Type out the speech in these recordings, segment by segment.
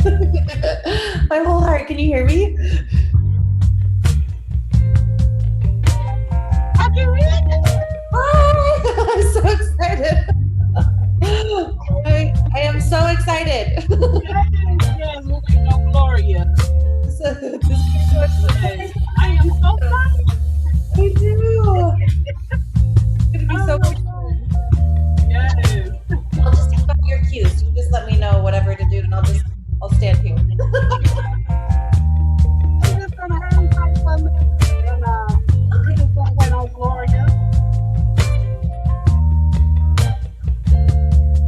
My whole heart. Can you hear me? I can hear you. Hi! I'm so excited. I am so excited. Yes, we're waiting on Gloria. Yes, I am so excited. Me too. It's gonna be so much Oh, fun. yes. I'll just take on your cues. You just let me know whatever to do, and I'll stand here. I'm just gonna hang tight for a minute, and we're just gonna wait on Gloria.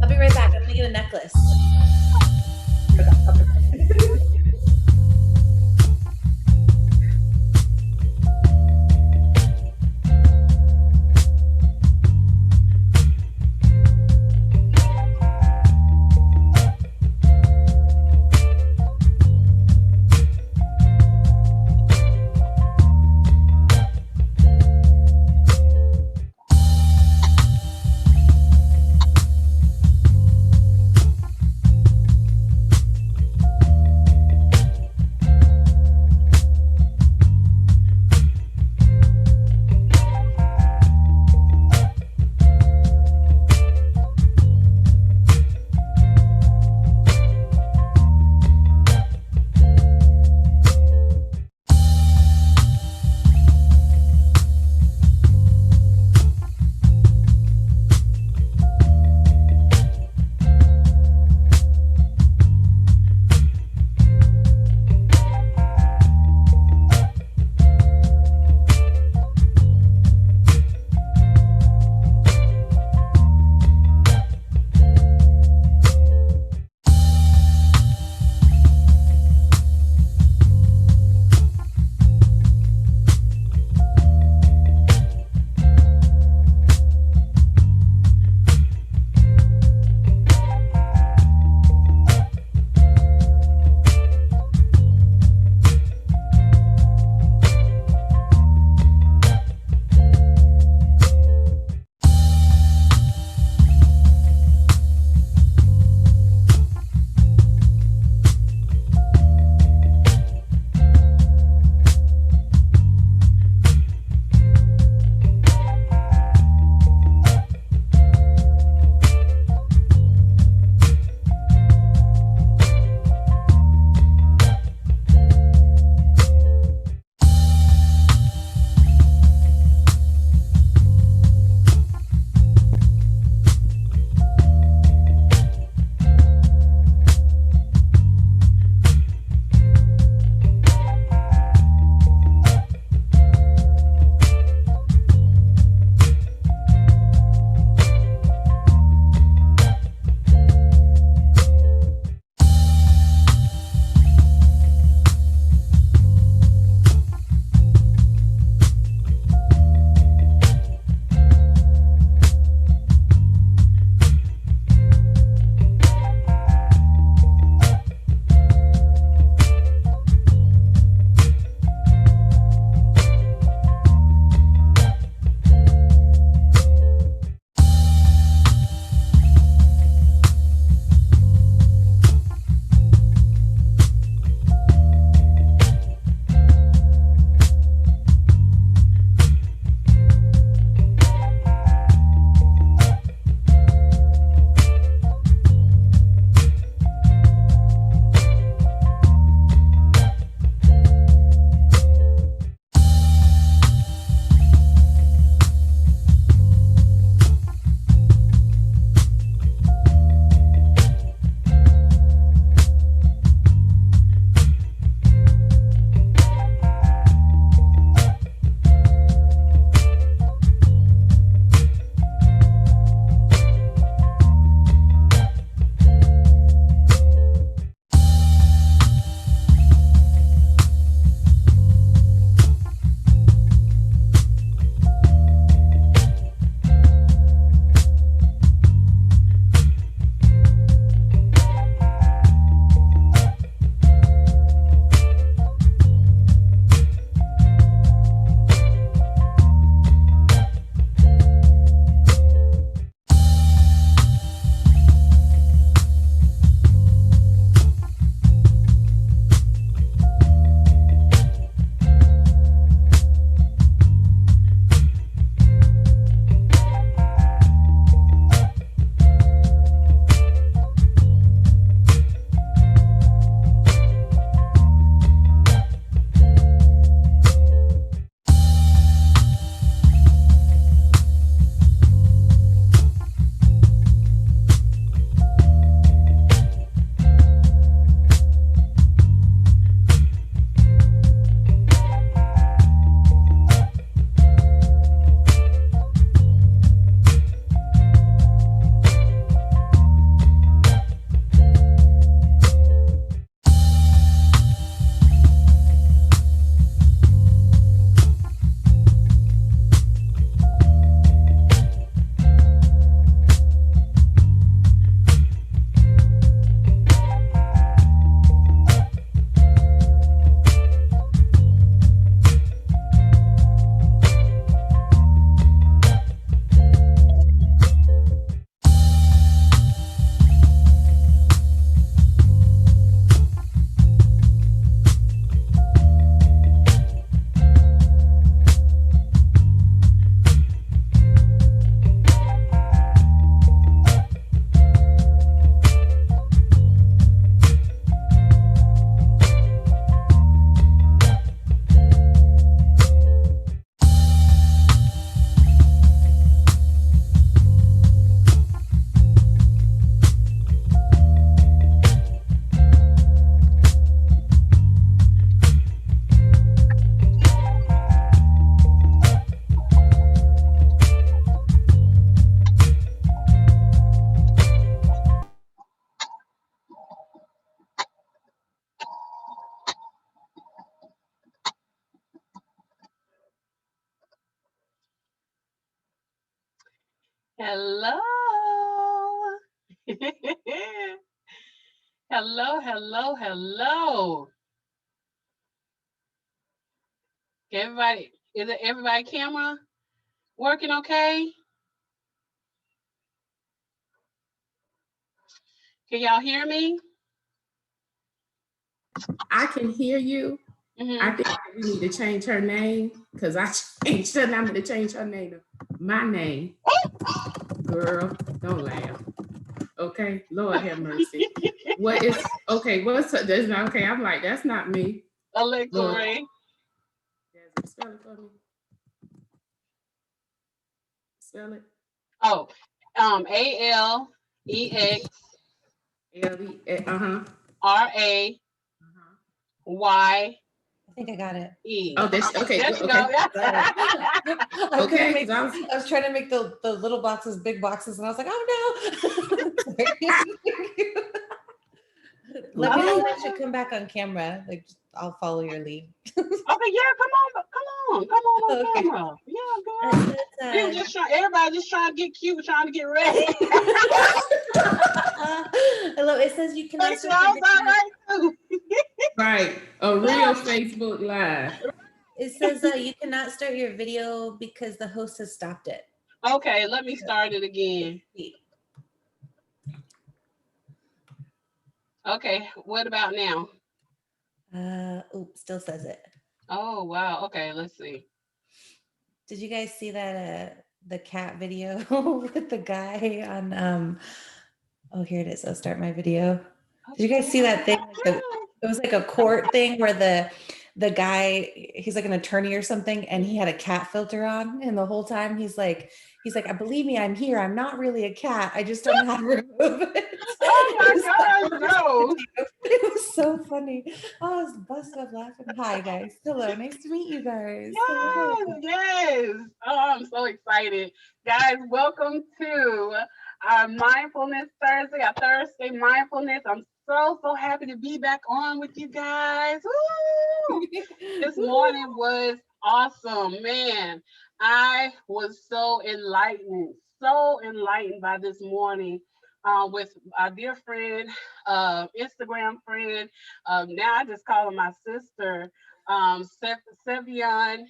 I'll be right back. I'm gonna get a necklace. Hello. Hello, hello, hello. Everybody, is it everybody camera working okay? Can y'all hear me? I can hear you. I Mm-hmm. think we need to change her name because I changed her. I'm going to change her name to my name. Girl, don't laugh. Okay, Lord have mercy. What is okay? What's that's not okay? I'm like, that's not me. Alexa Lord, Ray. spell it for me. Spell it. Oh, ALEXRAY. Uh-huh. I think I got it. Oh, that's okay. There Good. you go. Okay. I'm gonna Okay. make. I was trying to make the little boxes big boxes, and I was like, oh no. Let me know when I should come back on camera. Like, I'll follow your lead. Okay, yeah, come on Okay. camera. Yeah, girl. We were That's, just trying. Everybody just trying to get cute, trying to get ready. hello. It says you cannot Hey, search your Charles, all video. right too. Right. A real Facebook Live. It says you cannot start your video because the host has stopped it. Okay, let me start it again. Okay, what about now? Still says it. Oh wow. Okay, let's see. Did you guys see that the cat video with the guy on oh, here it is. I'll start my video. Did you guys see that thing? Like it was like a court thing where the guy, he's like an attorney or something, and he had a cat filter on, and the whole time he's like, I believe me, I'm here. I'm not really a cat. I just don't know how to remove it. Oh my gosh, no. It was so funny. Oh, I was busted up laughing. Hi guys. Hello. Nice to meet you guys. Yes, yes. Oh, I'm so excited. Guys, welcome to our Mindfulness Thursday, our Thursday Mindfulness. I'm so happy to be back on with you guys. Woo! This morning was awesome, man. I was so enlightened by this morning with our dear friend, Instagram friend. Now I just call her my sister, Sevion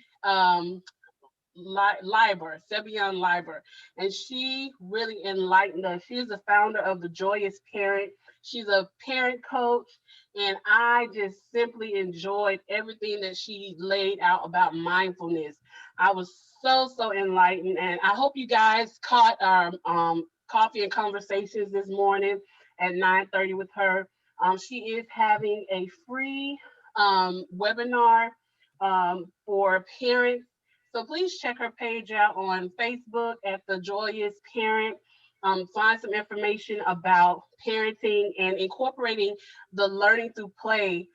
Sevion Liber, and she really enlightened us. She's the founder of the Joyous Parent. She's a parent coach, and I just simply enjoyed everything that she laid out about mindfulness. I was so enlightened, and I hope you guys caught our coffee and conversations this morning at 9:30 with her. She is having a free webinar for parents. So please check her page out on Facebook at The Joyous Parent. Find some information about parenting and incorporating the learning through play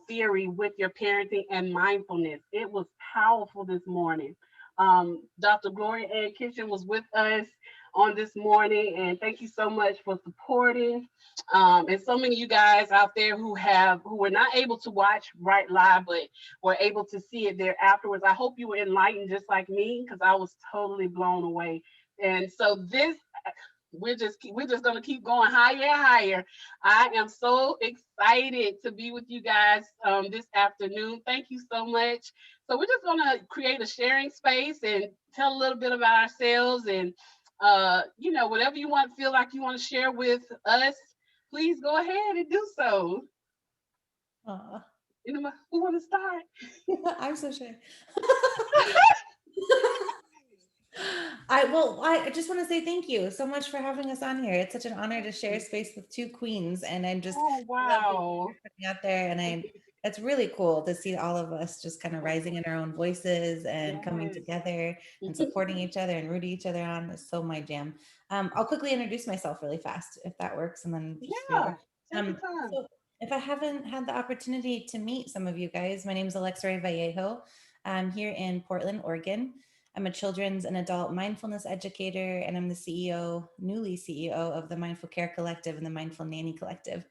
theory with your parenting and mindfulness. It was powerful this morning. Dr. Gloria Ann Kitchen was with us on this morning, and thank you so much for supporting. And so many of you guys out there who were not able to watch right live, but were able to see it there afterwards. I hope you were enlightened just like me, because I was totally blown away. And so we're just gonna keep going higher and higher. I am so excited to be with you guys this afternoon. Thank you so much. So we're just gonna create a sharing space and tell a little bit about ourselves, and whatever you feel like you want to share with us, please go ahead and do so. Who want to start? I'm so shy. I just want to say thank you so much for having us on here. It's such an honor to share space with two queens, and I'm just love what you're putting out there, and that's really cool to see all of us just kind of rising in our own voices and coming together and supporting each other and rooting each other on. Is so my jam. I'll quickly introduce myself really fast if that works, and then just so if I haven't had the opportunity to meet some of you guys, my name is Alexa Ray Vallejo. I'm here in Portland, Oregon. I'm a children's and adult mindfulness educator, and I'm the newly CEO of the Mindful Care Collective and the Mindful Nanny Collective.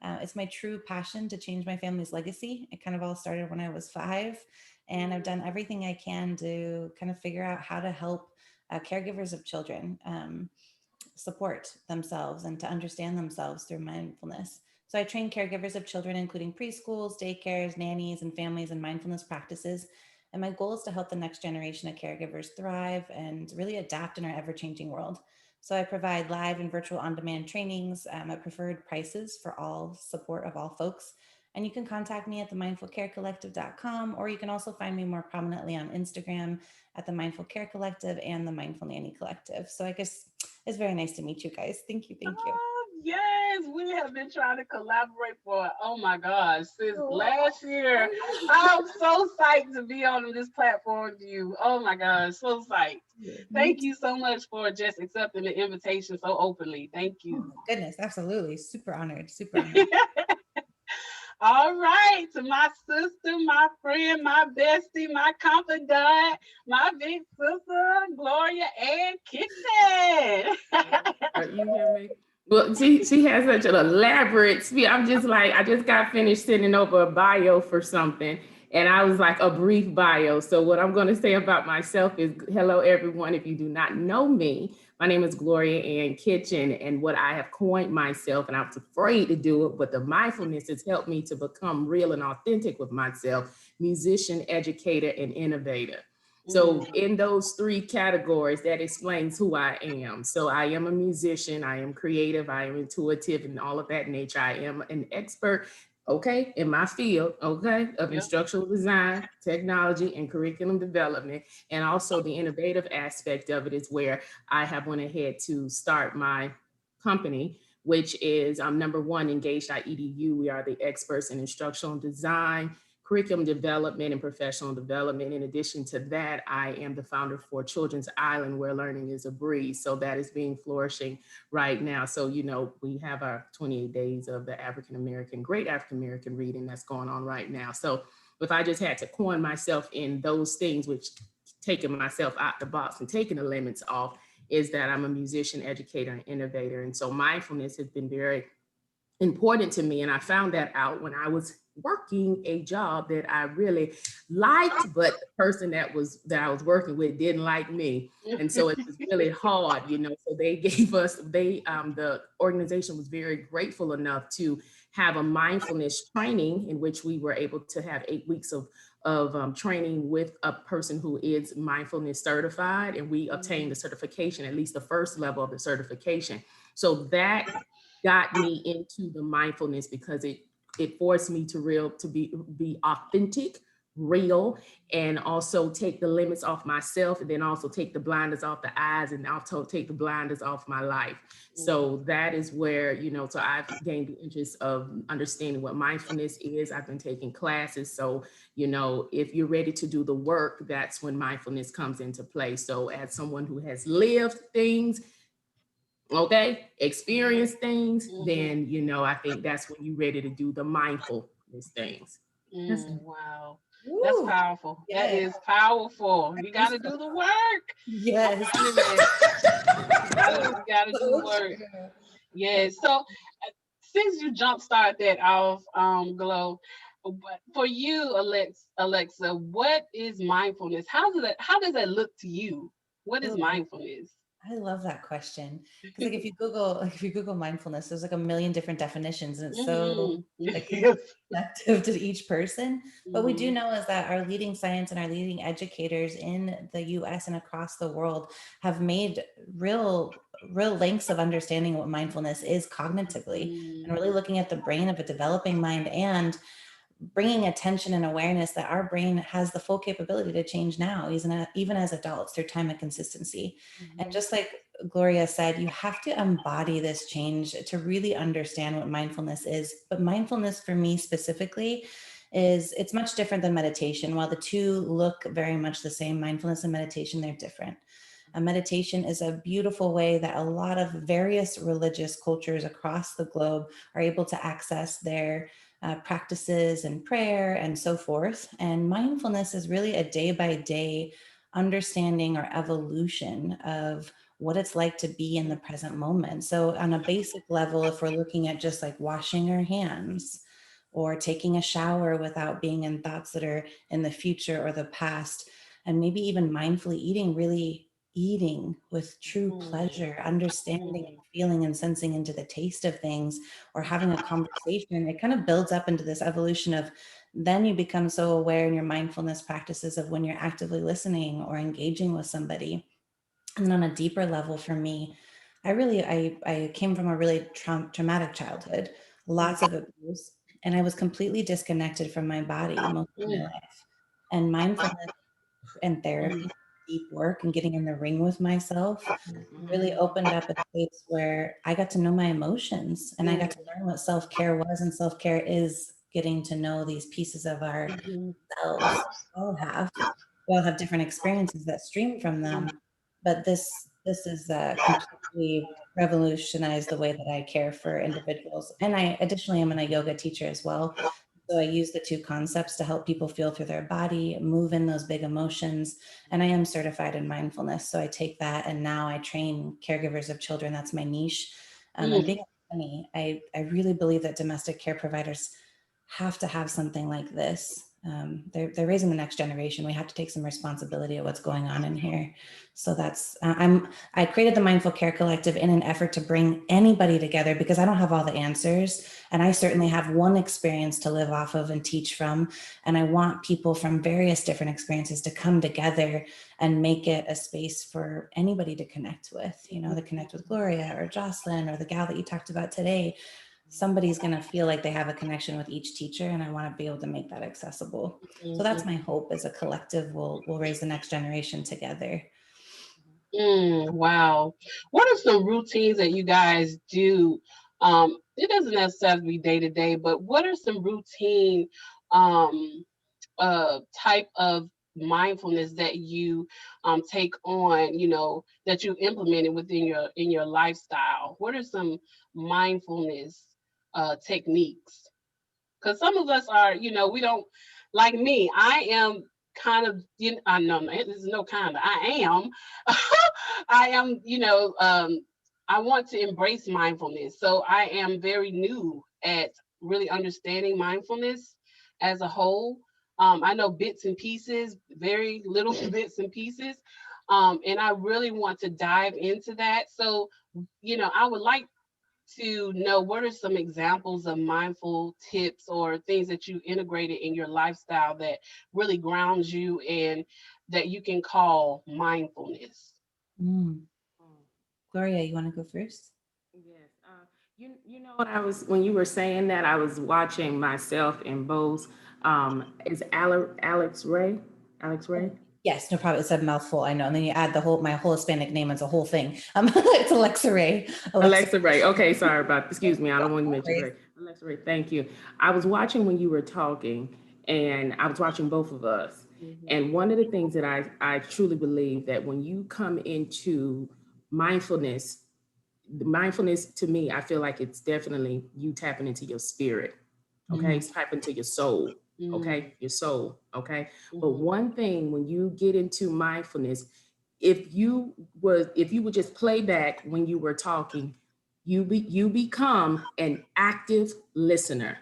It's my true passion to change my family's legacy. It kind of all started when I was 5, and I've done everything I can to kind of figure out how to help caregivers of children support themselves and to understand themselves through mindfulness. So I train caregivers of children, including preschools, daycares, nannies, and families in mindfulness practices. And my goal is to help the next generation of caregivers thrive and really adapt in our ever-changing world. So I provide live and virtual on-demand trainings at preferred prices for all support of all folks. And you can contact me at themindfulcarecollective.com, or you can also find me more prominently on Instagram at the Mindful Care Collective and the Mindful Nanny Collective. So I guess it's very nice to meet you guys. Thank you. Thank you. Oh, yes, we have been trying to collaborate for, oh my gosh, since last year. I'm so psyched to be on this platform with you. Oh my gosh, so psyched. Thank you so much for just accepting the invitation so openly. Thank you. Oh, goodness, absolutely. Super honored. Super honored. All right, to my sister, my friend, my bestie, my confidant, my big sister, Gloria and Kitchen. You hear me? Well, she has such an elaborate speech. I'm just like, I just got finished sending over a bio for something, and I was like, a brief bio. So what I'm going to say about myself is, hello, everyone. If you do not know me, my name is Gloria Ann Kitchen, and what I have coined myself, and I was afraid to do it, but the mindfulness has helped me to become real and authentic with myself: musician, educator, and innovator. So in those three categories, that explains who I am. So I am a musician, I am creative, I am intuitive, and all of that nature. I am an expert, okay, in my field, okay, of instructional design, technology, and curriculum development. And also the innovative aspect of it is where I have went ahead to start my company, which is number one, engage.edu. We are the experts in instructional design, curriculum development, and professional development. In addition to that, I am the founder for Children's Island, where learning is a breeze. So that is being flourishing right now. So, you know, we have our 28 days of the great African-American reading that's going on right now. So if I just had to coin myself in those things, which taking myself out the box and taking the limits off, is that I'm a musician, educator, and innovator. And so mindfulness has been very important to me. And I found that out when I was working a job that I really liked, but the person that I was working with didn't like me. And so it was really hard, you know. So they gave us, the organization was very grateful enough to have a mindfulness training in which we were able to have 8 weeks of training with a person who is mindfulness certified. And we obtained the certification, at least the first level of the certification. So that got me into the mindfulness because it forced me to be authentic, real, and also take the limits off myself, and then also take the blinders off the eyes, and also take the blinders off my life. So that is where, you know, so I've gained the interest of understanding what mindfulness is. I've been taking classes. So, you know, if you're ready to do the work, that's when mindfulness comes into play. So as someone who has lived things, okay, experience things, then, you know, I think that's when you're ready to do the mindfulness things. Wow. That's powerful. Yes. That is powerful. You got to do the work. Yes. You got to do the work. Yes. So since you jumpstart that off, Glow, but for you, Alexa, what is mindfulness? How does that look to you? What is mindfulness? I love that question, because like if you Google mindfulness, there's like a million different definitions, and it's so like reflective to each person. But we do know is that our leading science and our leading educators in the U.S. and across the world have made real lengths of understanding what mindfulness is cognitively, and really looking at the brain of a developing mind and bringing attention and awareness that our brain has the full capability to change now, even as adults, through time and consistency. And just like Gloria said, you have to embody this change to really understand what mindfulness is. But mindfulness for me specifically it's much different than meditation. While the two look very much the same, mindfulness and meditation, they're different. Meditation is a beautiful way that a lot of various religious cultures across the globe are able to access their practices and prayer and so forth. And mindfulness is really a day-by-day understanding or evolution of what it's like to be in the present moment. So on a basic level, if we're looking at just like washing our hands or taking a shower without being in thoughts that are in the future or the past, and maybe even mindfully eating really eating with true pleasure, understanding and feeling and sensing into the taste of things, or having a conversation, it kind of builds up into this evolution of then you become so aware in your mindfulness practices of when you're actively listening or engaging with somebody. And on a deeper level for me, I came from a really traumatic childhood, lots of abuse, and I was completely disconnected from my body most of my life. And mindfulness and therapy, deep work and getting in the ring with myself really opened up a space where I got to know my emotions and I got to learn what self-care was. And self-care is getting to know these pieces of ourselves. We all have different experiences that stream from them, but this is completely revolutionized the way that I care for individuals. And I additionally am a yoga teacher as well. So I use the two concepts to help people feel through their body, move in those big emotions. And I am certified in mindfulness. So I take that and now I train caregivers of children. That's my niche. And being funny, I really believe that domestic care providers have to have something like this. They're raising the next generation. We have to take some responsibility of what's going on in here. So that's I created the Mindful Care Collective in an effort to bring anybody together because I don't have all the answers, and I certainly have one experience to live off of and teach from. And I want people from various different experiences to come together and make it a space for anybody to connect with. You know, to connect with Gloria or Jocelyn or the gal that you talked about today. Somebody's going to feel like they have a connection with each teacher, and I want to be able to make that accessible. So that's my hope, as a collective we'll raise the next generation together. Wow. What are some routines that you guys do? It doesn't necessarily be day to day, but what are some routine type of mindfulness that you take on, that you implemented within your lifestyle? What are some mindfulness techniques? Because some of us are, we don't, like me, I am kind of, I know there's no kind of, I am, I am, I want to embrace mindfulness. So I am very new at really understanding mindfulness as a whole. I know bits and pieces, very little bits and pieces. And I really want to dive into that. So, I would like to know what are some examples of mindful tips or things that you integrated in your lifestyle that really grounds you and that you can call mindfulness. Gloria, you want to go first? Yes. You know what, when you were saying that, I was watching myself in Bose. Is Alex Ray? Alex Ray? Yes, no problem. It's a mouthful, I know. And then you add my whole Hispanic name. It's a whole thing. It's Alexa Ray. Alexa Ray. Okay, sorry excuse me. I don't want to mention Ray. Alexa Ray, thank you. I was watching when you were talking, and I was watching both of us. And one of the things that I truly believe that when you come into mindfulness to me, I feel like it's definitely you tapping into your spirit. Okay, it's tapping into your soul. Okay, your soul. Okay, but one thing when you get into mindfulness, if you would just play back when you were talking, you become an active listener.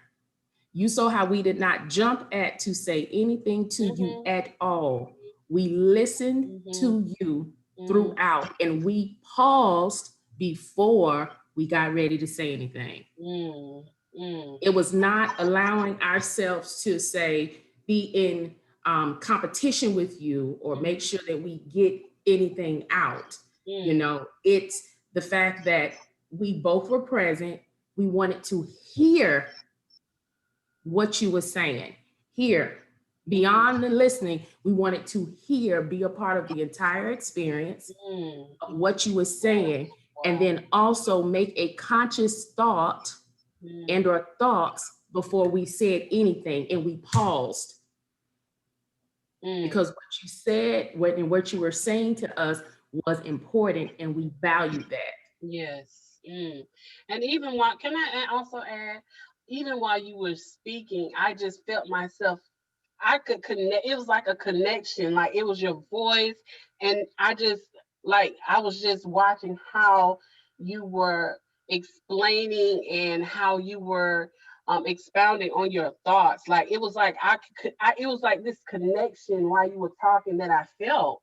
You saw how we did not jump to say anything to you at all. We listened to you throughout, and we paused before we got ready to say anything. It was not allowing ourselves to be in competition with you or make sure that we get anything out. It's the fact that we both were present. We wanted to hear what you were saying. Hear. Beyond the listening, we wanted to be a part of the entire experience of what you were saying, and then also make a conscious thought and or thoughts before we said anything, and we paused. Because what you said and what you were saying to us was important, and we valued that. Yes. And even can I also add, even while you were speaking, I just felt myself, I could connect. It was like a connection, like it was your voice. And I was just watching how you were explaining and how you were expounding on your thoughts. Like it was like it was like this connection while you were talking that I felt.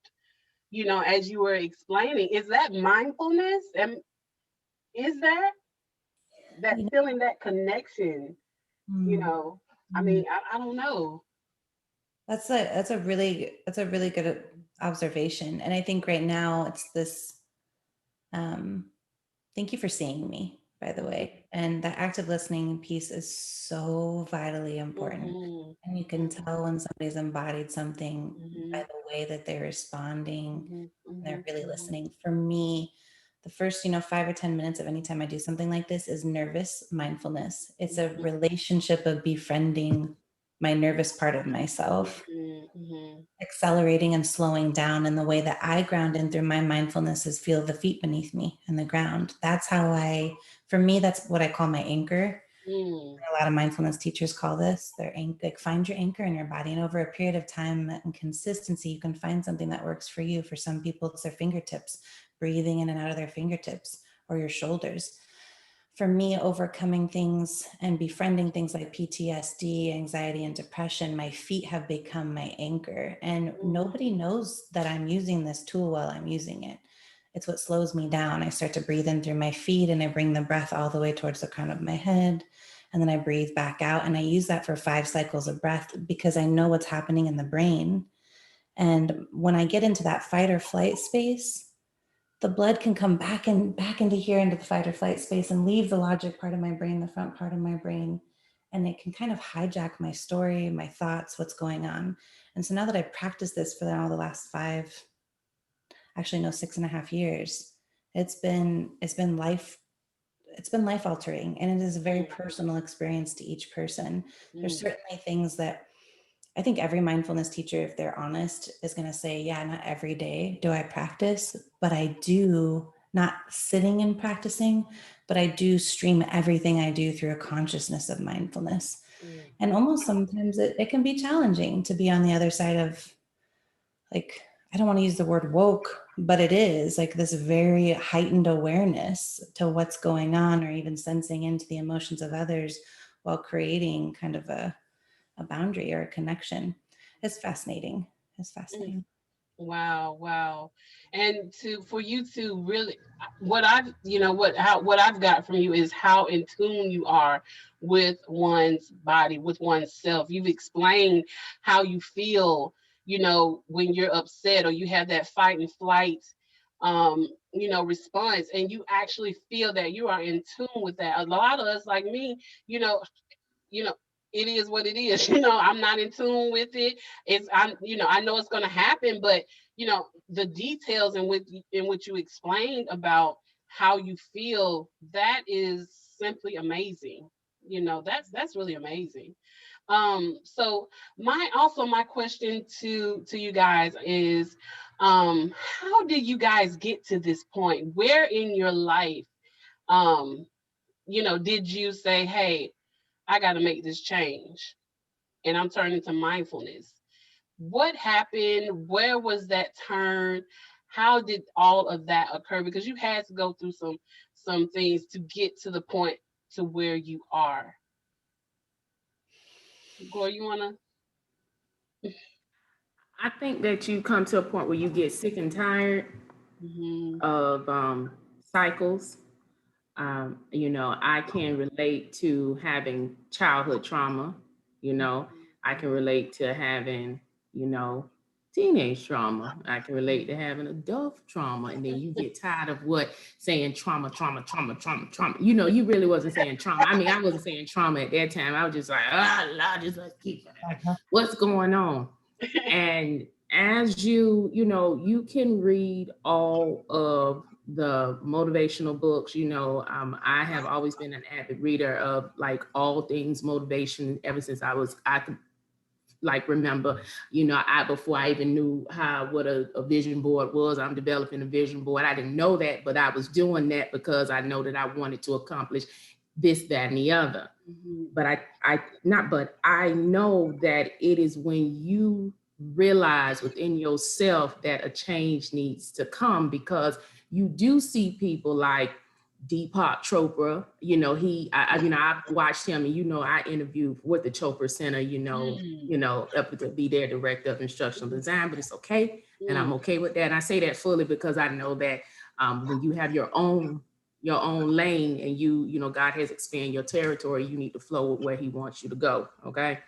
you know, as you were explaining, is that mindfulness? And is that You know, feeling, that connection, you mm, know? I mm. mean, I don't know. That's a really good observation. And I think right now it's this, um, thank you for seeing me, by the way. And the active listening piece is so vitally important. Mm-hmm. And you can tell when somebody's embodied something Mm-hmm. by the way that they're responding, Mm-hmm. they're really Mm-hmm. listening. For me, the first, 5 or 10 minutes of any time I do something like this is nervous mindfulness. It's a relationship of befriending my nervous part of myself, Mm-hmm. accelerating and slowing down. And the way that I ground in through my mindfulness is feel the feet beneath me and the ground. That's how for me, that's what I call my anchor. Mm-hmm. A lot of mindfulness teachers call this their anchor. Like, find your anchor in your body. And over a period of time and consistency, you can find something that works for you. For some people, it's their fingertips, breathing in and out of their fingertips, or your shoulders. For me, overcoming things and befriending things like PTSD, anxiety, and depression, my feet have become my anchor. And nobody knows that I'm using this tool while I'm using it. It's what slows me down. I start to breathe in through my feet, and I bring the breath all the way towards the crown of my head. And then I breathe back out. And I use that for 5 cycles of breath because I know what's happening in the brain. And when I get into that fight or flight space, the blood can come back into here, into the fight or flight space, and leave the logic part of my brain, the front part of my brain. And it can kind of hijack my story, my thoughts, what's going on. And so now that I've practiced this for now the last 6.5 years, it's been life altering, and it is a very personal experience to each person. There's certainly things that I think every mindfulness teacher, if they're honest, is going to say, yeah, not every day do I practice, but I do, not sitting and practicing, but I do stream everything I do through a consciousness of mindfulness. And almost sometimes it can be challenging to be on the other side of, like, I don't want to use the word woke, but it is like this very heightened awareness to what's going on, or even sensing into the emotions of others while creating kind of a boundary or a connection. It's fascinating. It's fascinating. Wow, wow. And for you to really, what I've, what I've got from you is how in tune you are with one's body, with one's self. You've explained how you feel, when you're upset or you have that fight and flight, response, and you actually feel that you are in tune with that. A lot of us, like me, you know, you know it is what it is. I'm not in tune with it. I know it's going to happen, but the details in which you explained about how you feel, that is simply amazing. That's really amazing. So my question to you guys is, how did you guys get to this point? Where in your life did you say, hey, I got to make this change and I'm turning to mindfulness? What happened? Where was that turn? How did all of that occur? Because you had to go through some things to get to the point to where you are. Gloria, you wanna? I think that you come to a point where you get sick and tired of cycles. I can relate to having childhood trauma. I can relate to having, teenage trauma. I can relate to having adult trauma. And then you get tired of saying trauma. You really wasn't saying trauma. I mean, I wasn't saying trauma at that time. I was just like, Lord, just let's keep what's going on. And as you can read all of the motivational books. I have always been an avid reader of like all things motivation ever since I could like remember, before I even knew what a vision board was. I'm developing a vision board. I didn't know that, but I was doing that because I know that I wanted to accomplish this, that, and the other. But I know that it is when you realize within yourself that a change needs to come, because you do see people like Deepak Chopra. I've watched him, and I interviewed with the Chopra Center, up to be their director of instructional design, but it's okay. And I'm okay with that. And I say that fully because I know that when you have your own lane and you know, God has expanded your territory, you need to flow with where he wants you to go. Okay.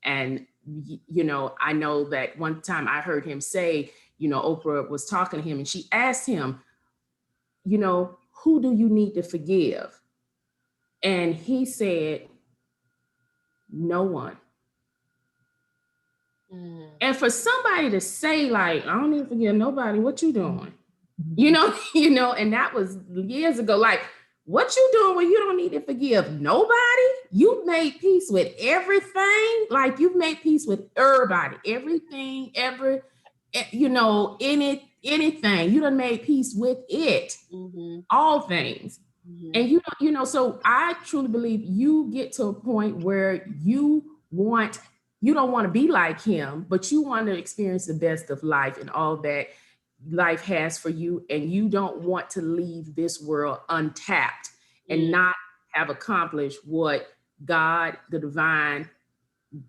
And, you know, I know that one time I heard him say, you know, Oprah was talking to him and she asked him, you know, who do you need to forgive? And he said, no one. And for somebody to say, like, I don't need to forgive nobody, what you doing? You know, and that was years ago. Like, what you doing when you don't need to forgive nobody? You made peace with everything. Like, you've made peace with everybody, everything, you know, anything. You done made peace with it, all things. And you know, so I truly believe you get to a point where you don't want to be like him, but you want to experience the best of life and all that life has for you. And you don't want to leave this world untapped and not have accomplished what God, the divine,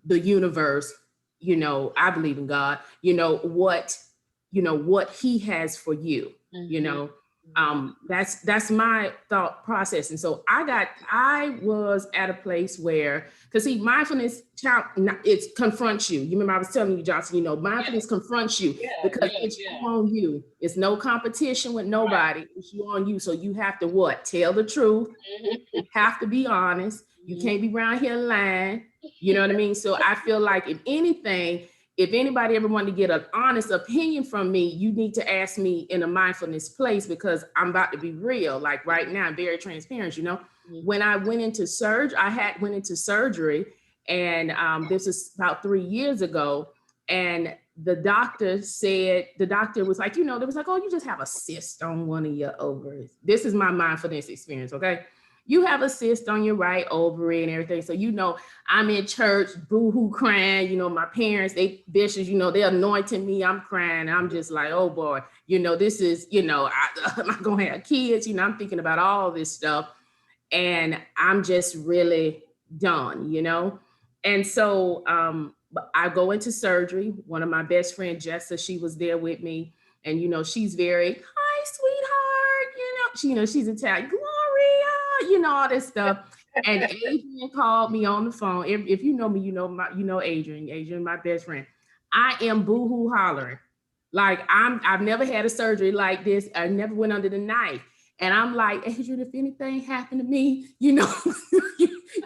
the universe, you know, I believe in God, you know, what he has for you, you know. That's my thought process. And so I was at a place where, because see, mindfulness, it confronts you. You remember I was telling you, Jocelyn, you know, mindfulness confronts you because it's on you. It's no competition with nobody. It's you on you. So you have to what? Tell the truth. You have to be honest. You can't be around here lying. You know what I mean? So I feel like if anything, if anybody ever wanted to get an honest opinion from me, you need to ask me in a mindfulness place, because I'm about to be real. Like right now, I'm very transparent, you know. When I went into surgery, went into surgery, and this is about 3 years ago. And the doctor was like, you know, there was like, oh, you just have a cyst on one of your ovaries. This is my mindfulness experience, okay? You have a cyst on your right ovary and everything. So, you know, I'm in church, boo-hoo crying, you know, my parents, they bishops, you know, they're anointing me, I'm crying. I'm just like, oh boy, you know, this is, you know, I'm not gonna have kids, you know, I'm thinking about all this stuff. And I'm just really done, you know? And so I go into surgery. One of my best friends, Jessa, she was there with me. And, you know, she's very, hi, sweetheart, she's Italian, Gloria, you know, all this stuff. And Adrian called me on the phone. If you know me, you know Adrian, my best friend. I am boo-hoo hollering. Like I've never had a surgery like this. I never went under the knife. And I'm like, Adrian, if anything happened to me, you know,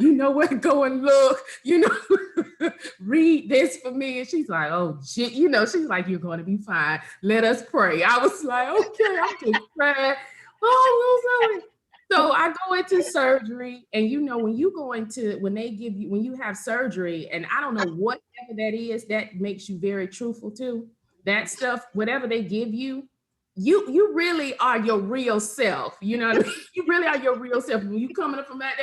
you know where to go and look, you know, read this for me. And she's like, oh, shit, you know, she's like, you're going to be fine. Let us pray. I was like, okay, I'm just praying. Oh, so I go into surgery, and you know, when you have surgery, and I don't know whatever that is, that makes you very truthful too. That stuff, whatever they give you, you really are your real self. You know what I mean? You really are your real self. When you coming up from that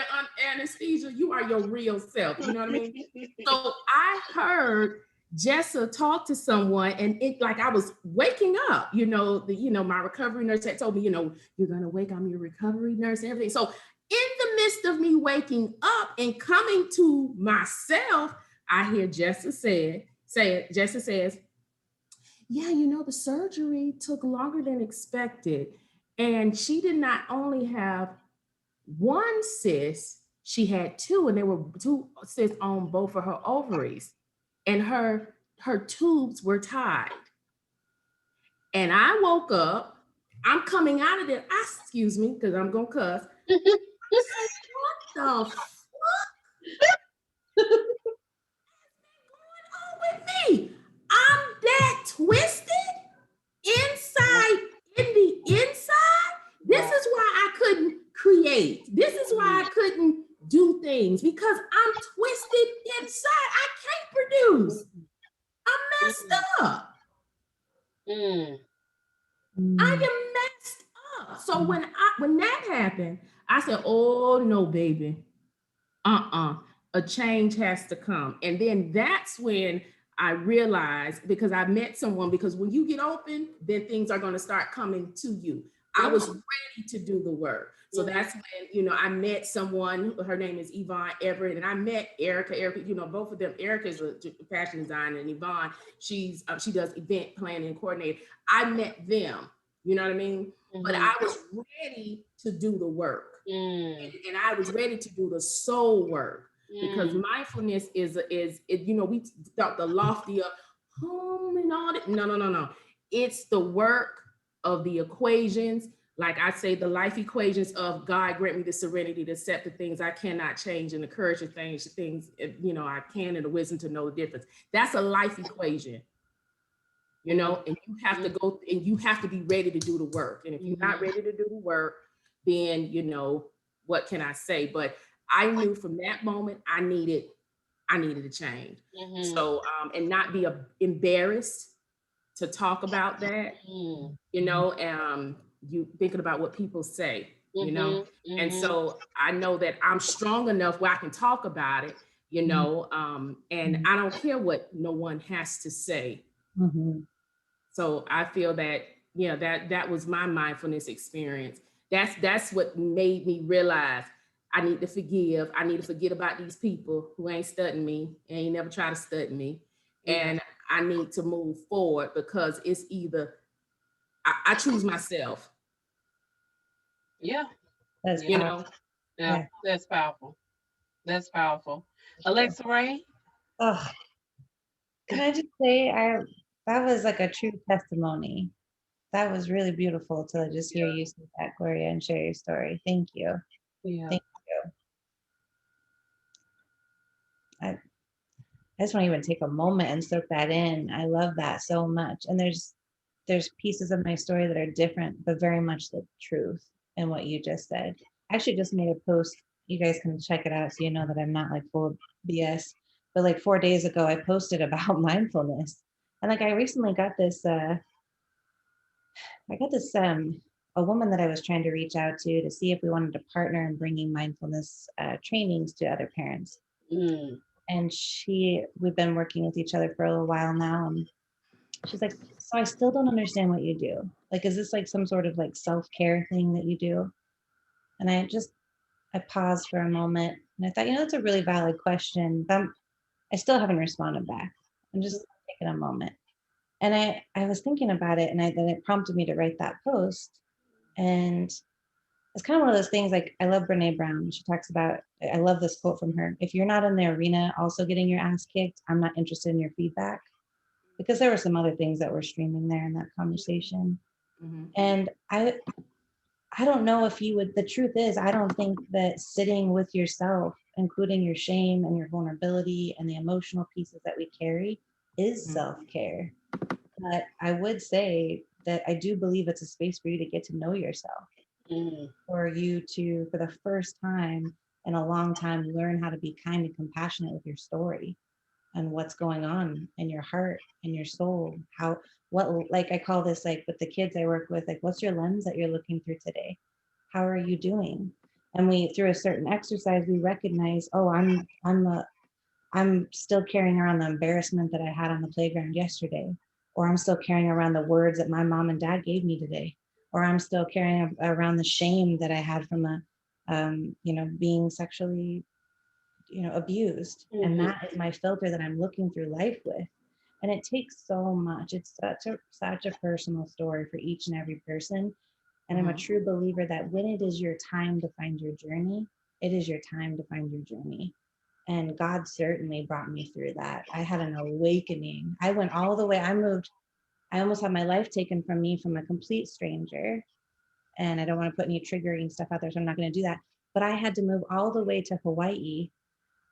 anesthesia, you are your real self. You know what I mean? So I heard Jessa talk to someone, and it like I was waking up, you know, my recovery nurse had told me, you know, you're going to wake, I'm your recovery nurse and everything. So in the midst of me waking up and coming to myself, I hear Jessa says, yeah, you know, the surgery took longer than expected. And she did not only have one cyst, she had two, and there were two cysts on both of her ovaries. And her tubes were tied. And I woke up, I'm coming out of there. Excuse me, because I'm gonna cuss. I said, what the fuck is going on with me? I'm that twisted inside, in the inside. This is why I couldn't create. This is why I couldn't do things, because I'm twisted inside. I can't produce. I'm messed up. I am messed up. So when that happened, I said, oh no, baby. A change has to come. And then that's when I realized, because I met someone, because when you get open, then things are going to start coming to you. I was ready to do the work. So that's when, you know, I met someone, her name is Yvonne Everett, and I met Erica, you know, both of them. Erica is a fashion designer, and Yvonne, she does event planning and coordinating. I met them, you know what I mean? But I was ready to do the work. And I was ready to do the soul work, because mindfulness is you know, we thought the loftier home and all that. No. It's the work of the equations. Like I say, the life equations of God grant me the serenity to accept the things I cannot change, and the courage to things, you know, I can, and the wisdom to know the difference. That's a life equation, you know, and you have to go, and you have to be ready to do the work. And if you're not ready to do the work, then, you know, what can I say? But I knew from that moment I needed a change. So, and not be embarrassed to talk about that, you know, you thinking about what people say, you know, and so I know that I'm strong enough where I can talk about it, you know, and I don't care what no one has to say. So I feel that, yeah, that was my mindfulness experience. That's what made me realize I need to forgive. I need to forget about these people who ain't studying me, and ain't never try to study me. And I need to move forward, because it's either I choose myself. Yeah. That's you know. Yeah, that's powerful. That's powerful. Alexa Ray? Oh, can I just say, that was like a true testimony. That was really beautiful to just hear you say that, Gloria, and share your story. Thank you. Yeah. Thank you. I just want to even take a moment and soak that in. I love that so much. And there's pieces of my story that are different, but very much the truth in what you just said. I actually just made a post. You guys can check it out so you know that I'm not like full of BS. But like 4 days ago, I posted about mindfulness. And like I recently got this a woman that I was trying to reach out to see if we wanted to partner in bringing mindfulness trainings to other parents. And we've been working with each other for a little while now. And she's like, so I still don't understand what you do. Like, is this like some sort of like self-care thing that you do? And I paused for a moment, and I thought, that's a really valid question. But I still haven't responded back. I'm just taking a moment. And I was thinking about it, and then it prompted me to write that post. And it's kind of one of those things, like, I love Brene Brown. She talks about, I love this quote from her: if you're not in the arena also getting your ass kicked, I'm not interested in your feedback. Because there were some other things that were streaming there in that conversation. And I don't know if you would, the truth is, I don't think that sitting with yourself, including your shame and your vulnerability and the emotional pieces that we carry, is self-care. But I would say that I do believe it's a space for you to get to know yourself. For you to, for the first time in a long time, learn how to be kind and compassionate with your story and what's going on in your heart and your soul. Like I call this, like with the kids I work with, like, what's your lens that you're looking through today? How are you doing? And through a certain exercise, we recognize, oh, I'm still carrying around the embarrassment that I had on the playground yesterday, or I'm still carrying around the words that my mom and dad gave me today, or I'm still carrying around the shame that I had from being sexually, abused. And that is my filter that I'm looking through life with. And it takes so much. It's such a personal story for each and every person. And I'm a true believer that when it is your time to find your journey, it is your time to find your journey. And God certainly brought me through that. I had an awakening. I went all the way. I almost had my life taken from me from a complete stranger. And I don't want to put any triggering stuff out there, so I'm not going to do that. But I had to move all the way to Hawaii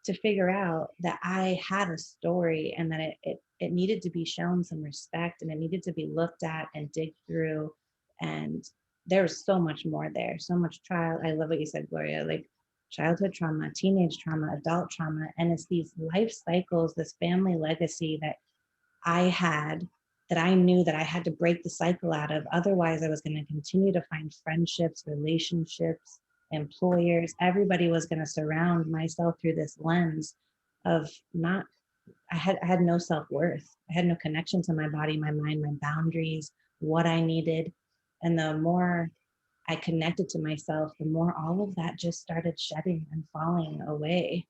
to figure out that I had a story, and that it needed to be shown some respect, and it needed to be looked at and dig through. And there was so much more there, so much trial. I love what you said, Gloria, like childhood trauma, teenage trauma, adult trauma. And it's these life cycles, this family legacy that I had, that I knew that I had to break the cycle out of. Otherwise, I was going to continue to find friendships, relationships, employers. Everybody was going to surround myself through this lens of I had no self-worth. I had no connection to my body, my mind, my boundaries, what I needed. And the more I connected to myself, the more all of that just started shedding and falling away.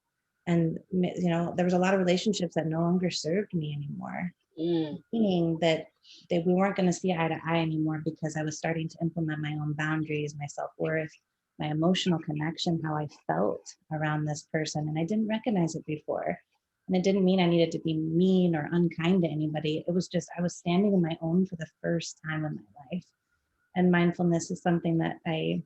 And, you know, there was a lot of relationships that no longer served me anymore. Meaning that we weren't going to see eye to eye anymore, because I was starting to implement my own boundaries, my self-worth, my emotional connection, how I felt around this person. And I didn't recognize it before. And it didn't mean I needed to be mean or unkind to anybody. It was just, I was standing on my own for the first time in my life. And mindfulness is something that I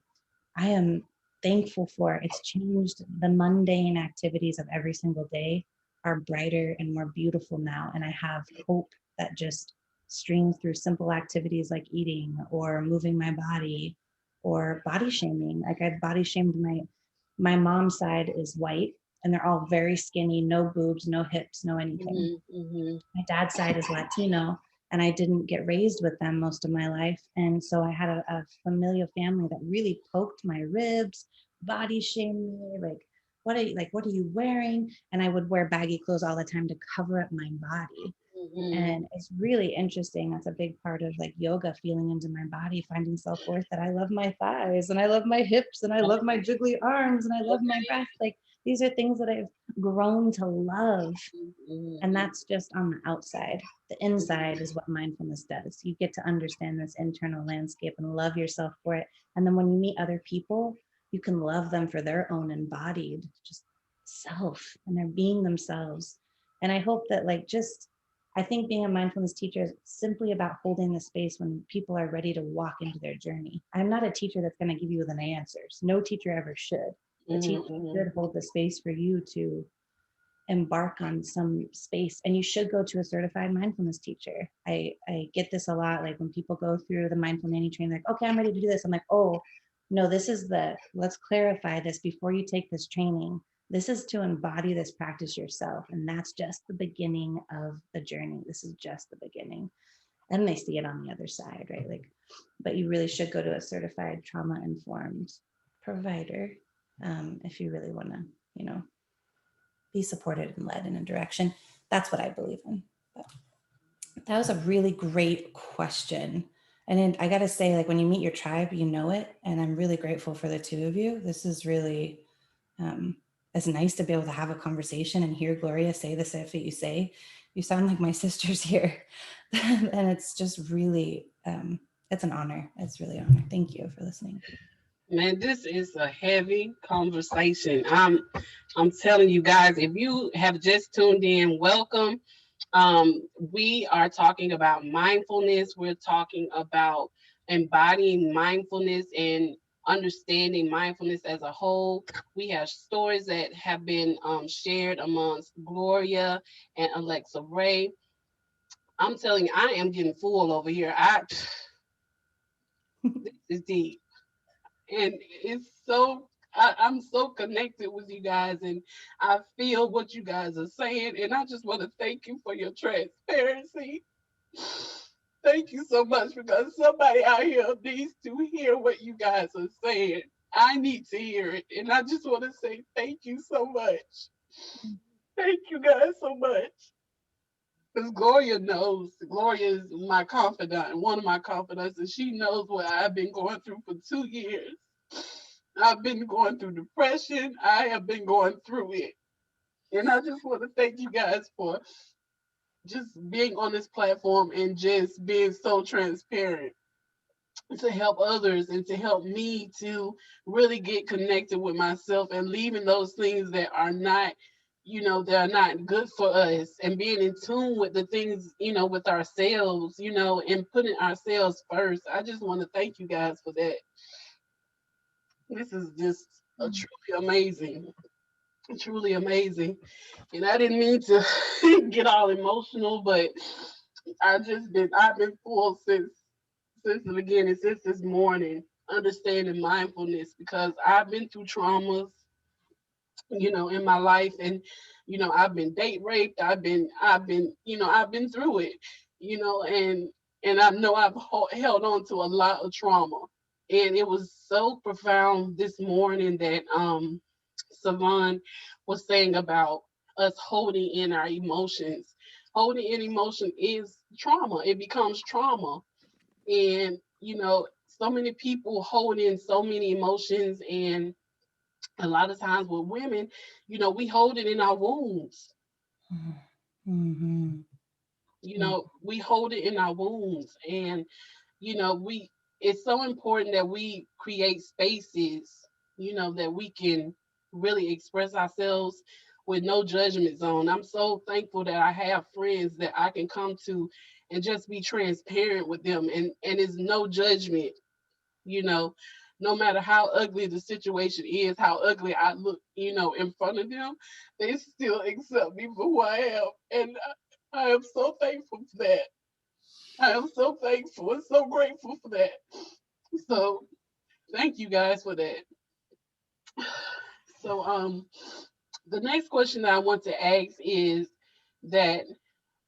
am thankful for. It's changed. The mundane activities of every single day are brighter and more beautiful now. And I have hope that just streams through simple activities like eating or moving my body or body shaming. Like I've body shamed my mom's side is white, and they're all very skinny, no boobs, no hips, no anything. My dad's side is Latino, and I didn't get raised with them most of my life. And so I had a familial family that really poked my ribs, body shamed me, like, what are you wearing? And I would wear baggy clothes all the time to cover up my body. And it's really interesting. That's a big part of like yoga, feeling into my body, finding self-worth, that I love my thighs and I love my hips and I love my jiggly arms and I love my breath. Like these are things that I've grown to love. And that's just on the outside. The inside is what mindfulness does. You get to understand this internal landscape and love yourself for it. And then when you meet other people, you can love them for their own embodied just self, and they're being themselves. And I hope that I think being a mindfulness teacher is simply about holding the space when people are ready to walk into their journey. I'm not a teacher that's going to give you the answers. No teacher ever should. The teacher should hold the space for you to embark on some space, and you should go to a certified mindfulness teacher. I get this a lot, like when people go through the mindful nanny training, like, okay, I'm ready to do this. I'm like, oh no, let's clarify this before you take this training. This is to embody this practice yourself, and that's just the beginning of the journey. This is just the beginning. And they see it on the other side, right? Like, but you really should go to a certified trauma informed provider if you really want to, be supported and led in a direction. That's what I believe in. But that was a really great question. And then I got to say, like, when you meet your tribe, you know it. And I'm really grateful for the two of you. This is really, it's nice to be able to have a conversation and hear Gloria say the stuff that you say. You sound like my sisters here. And it's just really, it's an honor. It's really an honor. Thank you for listening. Man, this is a heavy conversation. I'm telling you guys, if you have just tuned in, welcome. We are talking about mindfulness. We're talking about embodying mindfulness and understanding mindfulness as a whole. We have stories that have been shared amongst Gloria and Alexa Ray. I'm telling you, I am getting full over here. This is deep. And it's so, I'm so connected with you guys, and I feel what you guys are saying, and I just want to thank you for your transparency. Thank you so much, because somebody out here needs to hear what you guys are saying. I need to hear it, and I just want to say thank you so much. Thank you guys so much. Because Gloria knows. Gloria is my confidant, one of my confidants, and she knows what I've been going through for 2 years. I've been going through depression. I have been going through it. And I just want to thank you guys for just being on this platform and just being so transparent to help others and to help me to really get connected with myself and leaving those things that are not, that are not good for us, and being in tune with the things, with ourselves, and putting ourselves first. I just want to thank you guys for that. This is just a truly amazing. And I didn't mean to get all emotional, but I've been full since the beginning, since this morning, understanding mindfulness, because I've been through traumas, in my life, and I've been date raped. I've been through it, and I know I've held on to a lot of trauma. And it was so profound this morning that Savon was saying about us holding in our emotions. Holding in emotion is trauma. It becomes trauma. And, so many people hold in so many emotions, and a lot of times with women, you know, we hold it in our wounds. Mm-hmm. You know, we hold it in our wounds, and you know, it's so important that we create spaces, you know, that we can really express ourselves with no judgment zone. I'm so thankful that I have friends that I can come to and just be transparent with them, and it's no judgment, you know, no matter how ugly the situation is, how ugly I look, you know, in front of them, they still accept me for who I am. And I am so thankful for that. I am so thankful and so grateful for that. So thank you guys for that. So the next question that I want to ask is that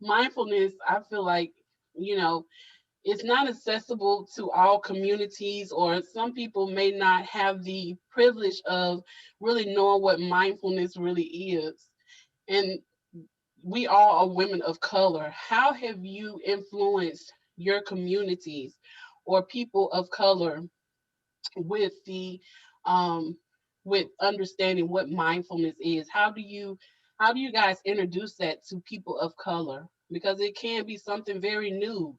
mindfulness, I feel like, you know, it's not accessible to all communities, or some people may not have the privilege of really knowing what mindfulness really is. And we all are women of color. How have you influenced your communities or people of color with the um with understanding what mindfulness is? How do you guys introduce that to people of color, because it can be something very new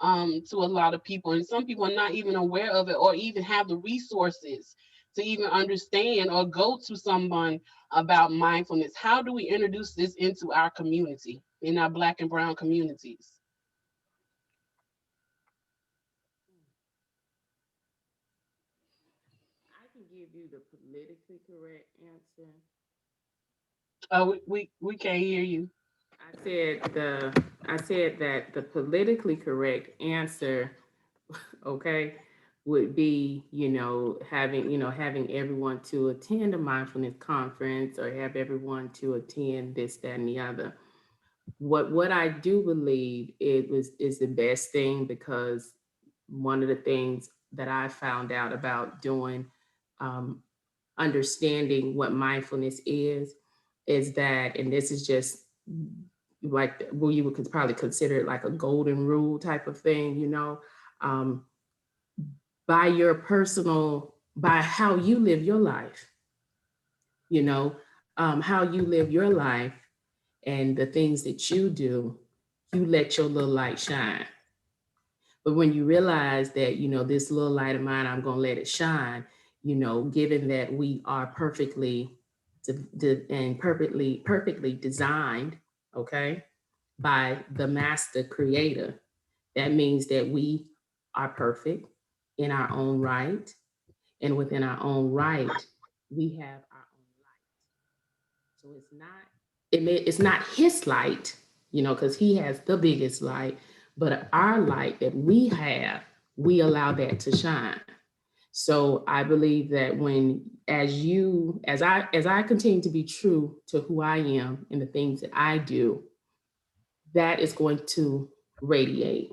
to a lot of people, and some people are not even aware of it or even have the resources to even understand or go to someone about mindfulness. How do we introduce this into our community, in our Black and brown communities? I can give you the politically correct answer. Oh, we can't hear you. I said that the politically correct answer, okay, would be, having everyone to attend a mindfulness conference or have everyone to attend this, that, and the other. What I do believe is the best thing, because one of the things that I found out about doing, um, understanding what mindfulness is that, and this is just like, well, you would probably consider it like a golden rule type of thing, um, by how you live your life, how you live your life and the things that you do, you let your little light shine. But when you realize that, this little light of mine, I'm going to let it shine, given that we are perfectly designed, okay, by the master creator, that means that we are perfect in our own right. And within our own right, we have our own light. So it's not his light, because he has the biggest light, but our light that we have, we allow that to shine. So I believe that as I continue to be true to who I am and the things that I do, that is going to radiate.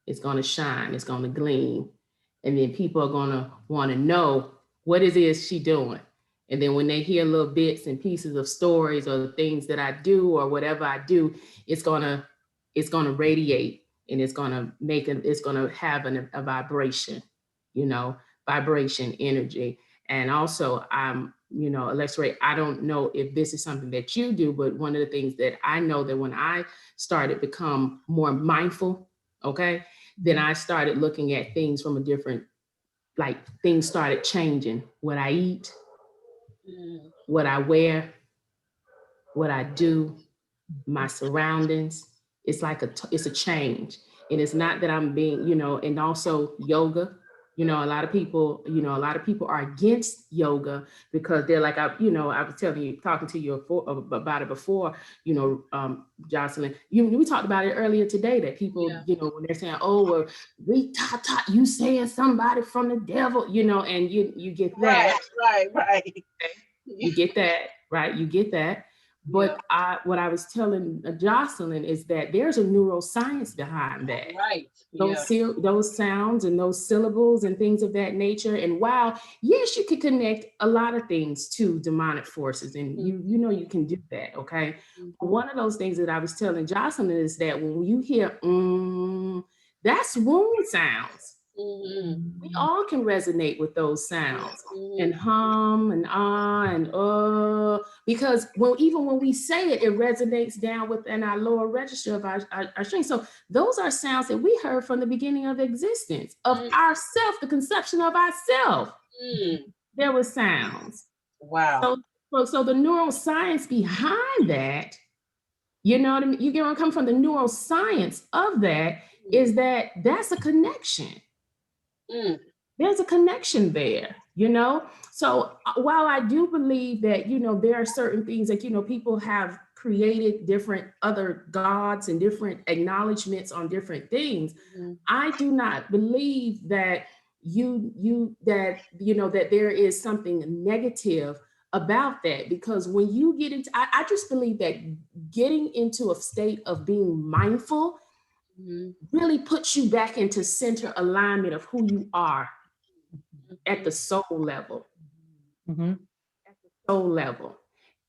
It's going to shine. It's going to gleam. And then people are going to want to know what it is she doing. And then when they hear little bits and pieces of stories or the things that I do or whatever I do, it's going to radiate, and it's going to have a vibration, vibration energy. And also, Alexa Ray, I don't know if this is something that you do, but one of the things that I know, that when I started become more mindful, okay, then I started looking at things from a different, like, things started changing. What I eat, what I wear, what I do, my surroundings. It's like it's a change. And it's not that I'm being, and also yoga. A lot of people are against yoga because they're like, I was talking to you about it before, Jocelyn, we talked about it earlier today, that people, when they're saying, oh, well, we taught you saying somebody from the devil, and you get that. Right. You get that, right? You get that. But what I was telling Jocelyn is that there's a neuroscience behind that. Right. Those sounds and those syllables and things of that nature. And while, yes, you can connect a lot of things to demonic forces, and you can do that, okay? One of those things that I was telling Jocelyn is that when you hear, that's wound sounds. Mm-hmm. We all can resonate with those sounds Mm-hmm. and hum and ah and because even when we say it, it resonates down within our lower register of our strength. So those are sounds that we heard from the beginning of existence of ourself, the conception of ourself. There were sounds. Wow. So the neuroscience behind that, you know what I mean? You get where I'm coming from? The neuroscience of that is that's a connection. There's a connection there, you know? So while I do believe that, you know, there are certain things that, you know, people have created different other gods and different acknowledgements on different things, I do not believe that that there is something negative about that, because when you get into, I just believe that getting into a state of being mindful really puts you back into center alignment of who you are at the soul level. At the soul level.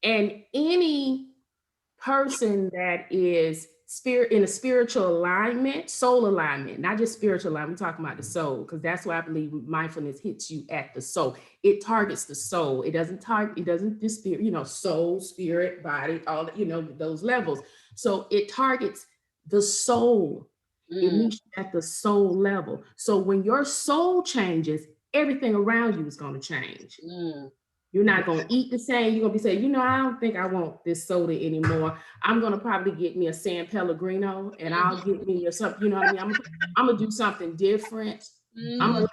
And any person that is in a spiritual alignment, soul alignment, not just spiritual alignment, I'm talking about the soul, because that's why I believe mindfulness hits you at the soul. It targets the soul. It doesn't dispute, you know, soul, spirit, body, all that, you know, those levels. So it targets the soul. It meets you at the soul level. So when your soul changes, everything around you is going to change. You're not going to eat the same. You're going to be saying, you know, I don't think I want this soda anymore. I'm going to probably get me a San Pellegrino and I'll get me or something. You know what I mean? I'm going to do something different. I'm going to,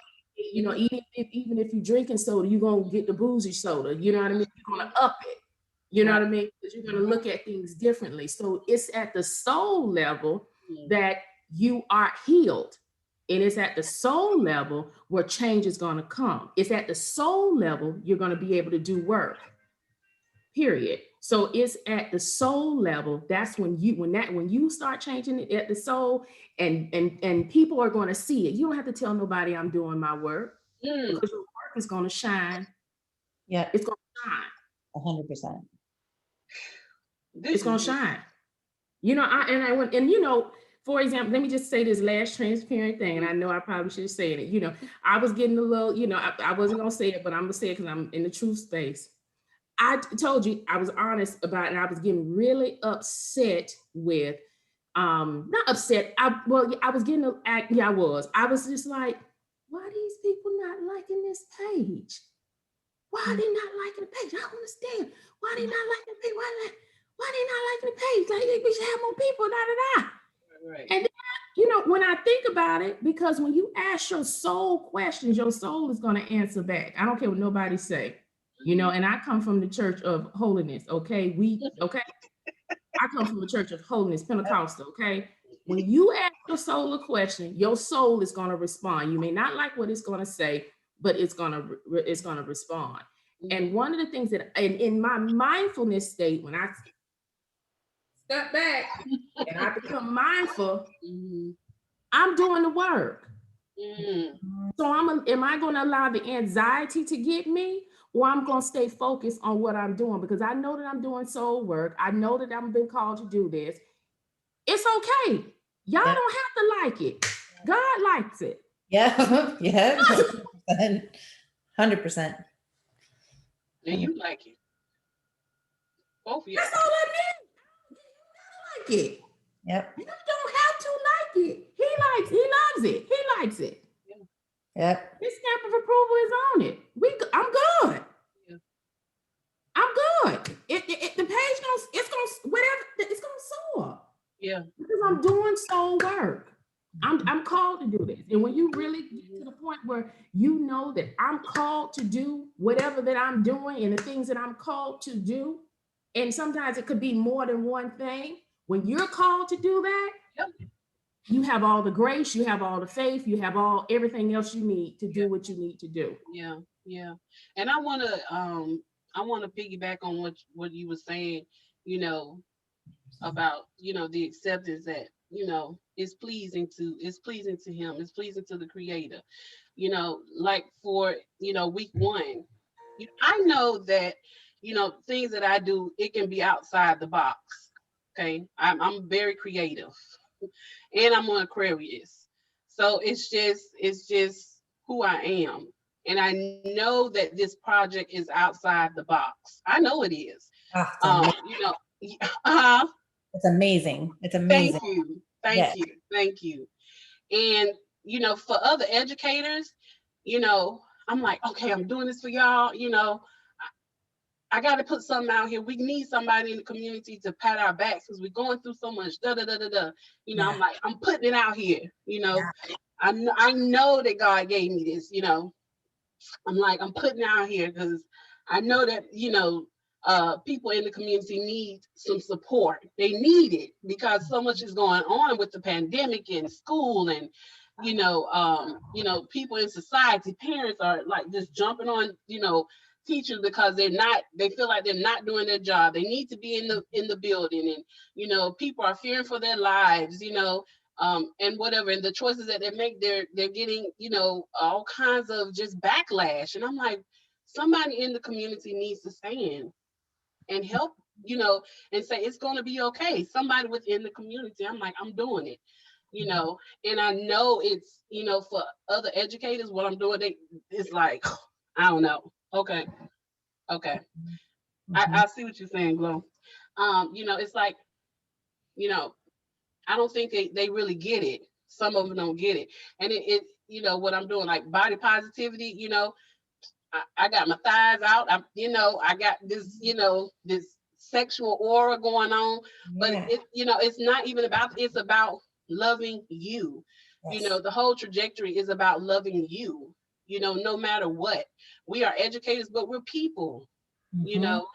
you know, even if you're drinking soda, you're going to get the boozy soda. You know what I mean? You're going to up it. You know what I mean? Because you're going to look at things differently. So it's at the soul level that you are healed. And it's at the soul level where change is going to come. It's at the soul level you're going to be able to do work. Period. So it's at the soul level. That's when you start changing it at the soul, and people are going to see it. You don't have to tell nobody I'm doing my work, because your work is going to shine. Yeah, it's going to shine. 100%. It's going to shine. You know, you know. For example, let me just say this last transparent thing, and I know I probably should have said it. You know, I was getting a little, you know, I wasn't going to say it, but I'm going to say it because I'm in the truth space. I told you, I was honest about it, and I was getting really upset with, not upset, I was getting, I was just like, why are these people not liking this page? Why are they not liking the page? I don't understand. Why are they not liking the page? Why are they not liking the page? Like, we should have more people, da-da-da. Right. And then, you know, when I think about it, because when you ask your soul questions, your soul is going to answer back. I don't care what nobody say, you know, and I come from the church of holiness. Okay. I come from the church of holiness, Pentecostal. Okay. When you ask your soul a question, your soul is going to respond. You may not like what it's going to say, but it's going to respond. And one of the things that in my mindfulness state, when I step back and I become mindful, I'm doing the work. So am I going to allow the anxiety to get me, or I'm going to stay focused on what I'm doing? Because I know that I'm doing soul work. I know that I'm been called to do this. It's okay. Y'all don't have to like it. God likes it. Yeah. 100%. And you like it. Both of you. That's all I mean. You like it. Yep. You don't have to like it. He loves it. He likes it. Yep. His stamp of approval is on it. I'm good. Yeah. I'm good. The page it's gonna soar. Yeah. Because I'm doing soul work. I'm called to do this. And when you really get to the point where you know that I'm called to do whatever that I'm doing and the things that I'm called to do, and sometimes it could be more than one thing. When you're called to do that, you have all the grace, you have all the faith, you have everything else you need to do what you need to do. Yeah, yeah. And I want to piggyback on what you were saying, you know, about, you know, the acceptance that, you know, it's pleasing to him, it's pleasing to the Creator. You know, like for, you know, week 1, I know that, you know, things that I do, it can be outside the box. Okay. I'm very creative and I'm an Aquarius. So it's just who I am. And I know that this project is outside the box. I know it is. You know, it's amazing. It's thank amazing. you. Yes. Thank you. And, you know, for other educators, you know, I'm like, okay, I'm doing this for y'all. You know, I got to put something out here. We need somebody in the community to pat our backs because we're going through so much. Da da da da da. You know, I'm like, I'm putting it out here. You know, I know that God gave me this. You know, I'm like, I'm putting it out here because I know that, you know, people in the community need some support. They need it because so much is going on with the pandemic and school and, you know, people in society. Parents are like just jumping on, you know, teachers because they feel like they're not doing their job. They need to be in the building, and, you know, people are fearing for their lives, you know, and whatever, and the choices that they make, they're getting, you know, all kinds of just backlash. And I'm like, somebody in the community needs to stand and help, you know, and say it's going to be okay. Somebody within the community. I'm like, I'm doing it, you know, and I know it's, you know, for other educators, what I'm doing, it's like, I don't know. Okay. I see what you're saying, Glow. You know, it's like, you know, I don't think they really get it. Some of them don't get it. And it you know, what I'm doing, like body positivity, you know, I got my thighs out. You know, I got this, you know, this sexual aura going on. But it, you know, it's not even about, it's about loving you. You know, the whole trajectory is about loving you, you know, no matter what. We are educators, but we're people, you know.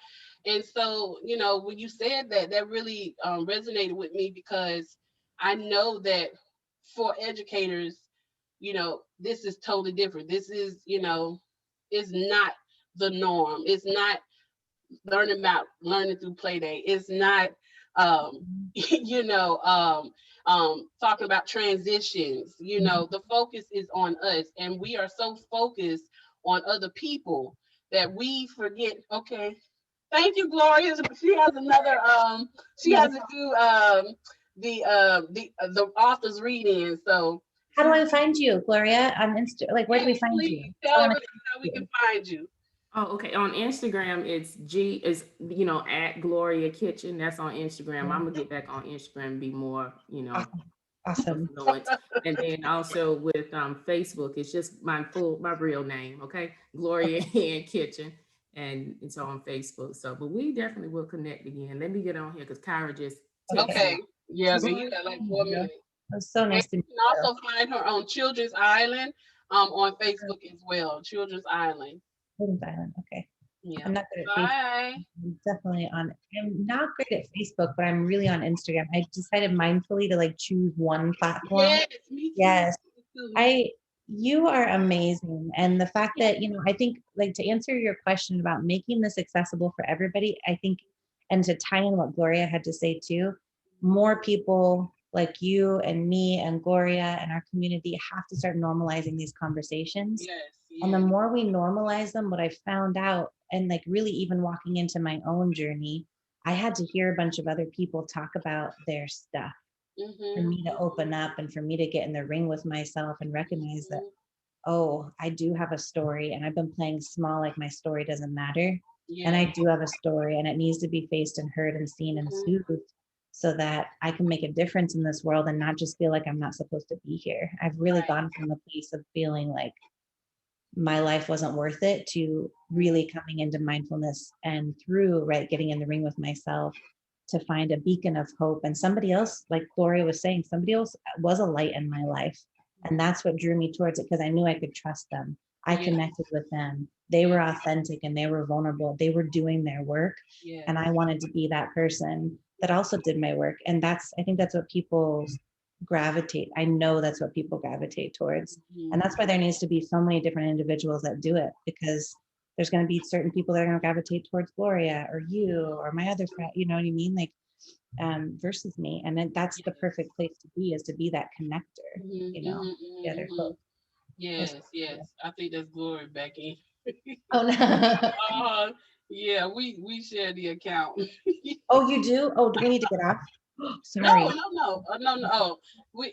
And so, you know, when you said that, that really resonated with me, because I know that for educators, you know, this is totally different. This is, you know, is not the norm. It's not learning through play day. It's not, you know, talking about transitions. You know, the focus is on us, and we are so focused on other people that we forget. Okay, thank you, Gloria. She has another. She has to do the author's reading. So how do I find you, Gloria, on Insta? Like, where do we find you? Tell everybody how we can find you. Oh, okay. On Instagram, it's you know, at Gloria Kitchen. That's on Instagram. I'm gonna get back on Instagram and be more, you know, awesome. And then also with Facebook, it's just my real name. Okay, Gloria and Kitchen, and it's on Facebook. So, but we definitely will connect again. Let me get on here because Kyra just okay. Yeah, you got like 4 minutes. That's so nice to meet you. You can also find her on Children's Island on Facebook as well. Children's Island. Children's Island. Okay. Yeah. I'm not good at Facebook. I'm definitely on. I'm not great at Facebook, but I'm really on Instagram. I decided mindfully to like choose one platform. Yes, me too. Yes. Me too. You are amazing. And the fact that, you know, I think, like, to answer your question about making this accessible for everybody, I think, and to tie in what Gloria had to say too, more people like you and me and Gloria and our community have to start normalizing these conversations. Yes. And the more we normalize them, what I found out, and like really even walking into my own journey, I had to hear a bunch of other people talk about their stuff. For me to open up and for me to get in the ring with myself and recognize that, oh, I do have a story, and I've been playing small like my story doesn't matter. And I do have a story, and it needs to be faced and heard and seen and soothed so that I can make a difference in this world and not just feel like I'm not supposed to be here. I've really gone from a place of feeling like my life wasn't worth it to really coming into mindfulness, and through getting in the ring with myself to find a beacon of hope. And somebody else, like Gloria was saying, somebody else was a light in my life. And that's what drew me towards it, because I knew I could trust them. I connected with them. They were authentic and they were vulnerable. They were doing their work. And I wanted to be that person that also did my work. And I think that's what people gravitate. I know that's what people gravitate towards. And that's why there needs to be so many different individuals that do it, because there's going to be certain people that are going to gravitate towards Gloria or you or my other friend, you know what I mean? Like, versus me. And then that's the perfect place to be, is to be that connector, you know, together. Yes. I think that's Glory, Becky. Oh, no. Yeah, we share the account. Oh, you do? Oh, do we need to get off? Sorry. No.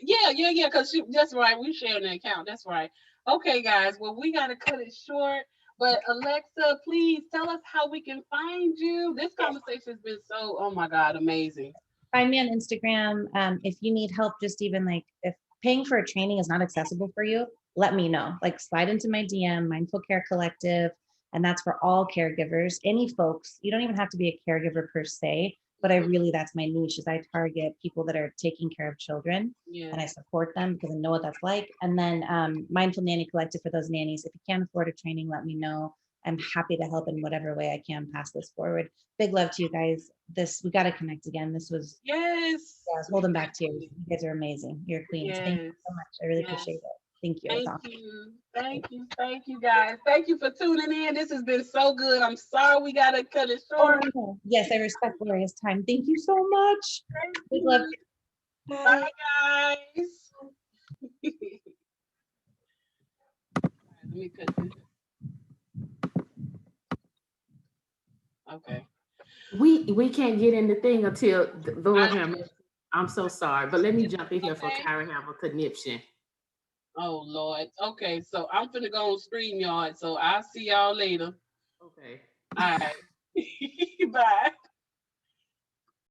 Yeah. Because that's right. We sharing the account. That's right. Okay, guys. Well, we gotta cut it short. But Alexa, please tell us how we can find you. This conversation has been so, oh my God, amazing. Find me on Instagram. If you need help, just even like if paying for a training is not accessible for you, let me know. Like slide into my DM, Mindful Care Collective, and that's for all caregivers. Any folks, you don't even have to be a caregiver per se, but that's my niche is I target people that are taking care of children, and I support them because I know what that's like. And then Mindful Nanny Collective for those nannies. If you can't afford a training, let me know. I'm happy to help in whatever way I can pass this forward. Big love to you guys. We got to connect again. This was I was holding back tears. You guys are amazing. You're queens. Thank you so much. I really appreciate it. Thank you. Thank you guys. Thank you for tuning in. This has been so good. I'm sorry we gotta cut it short. Yes, I respect Gloria's time. Thank you so much. Big love. Bye guys. Let me cut this. Okay. We can't get in the thing until Lord have mercy. I'm so sorry, but let me jump in here for Karen have a conniption. Oh Lord. Okay, so I'm finna go on StreamYard. So I'll see y'all later. Okay. All right. Bye.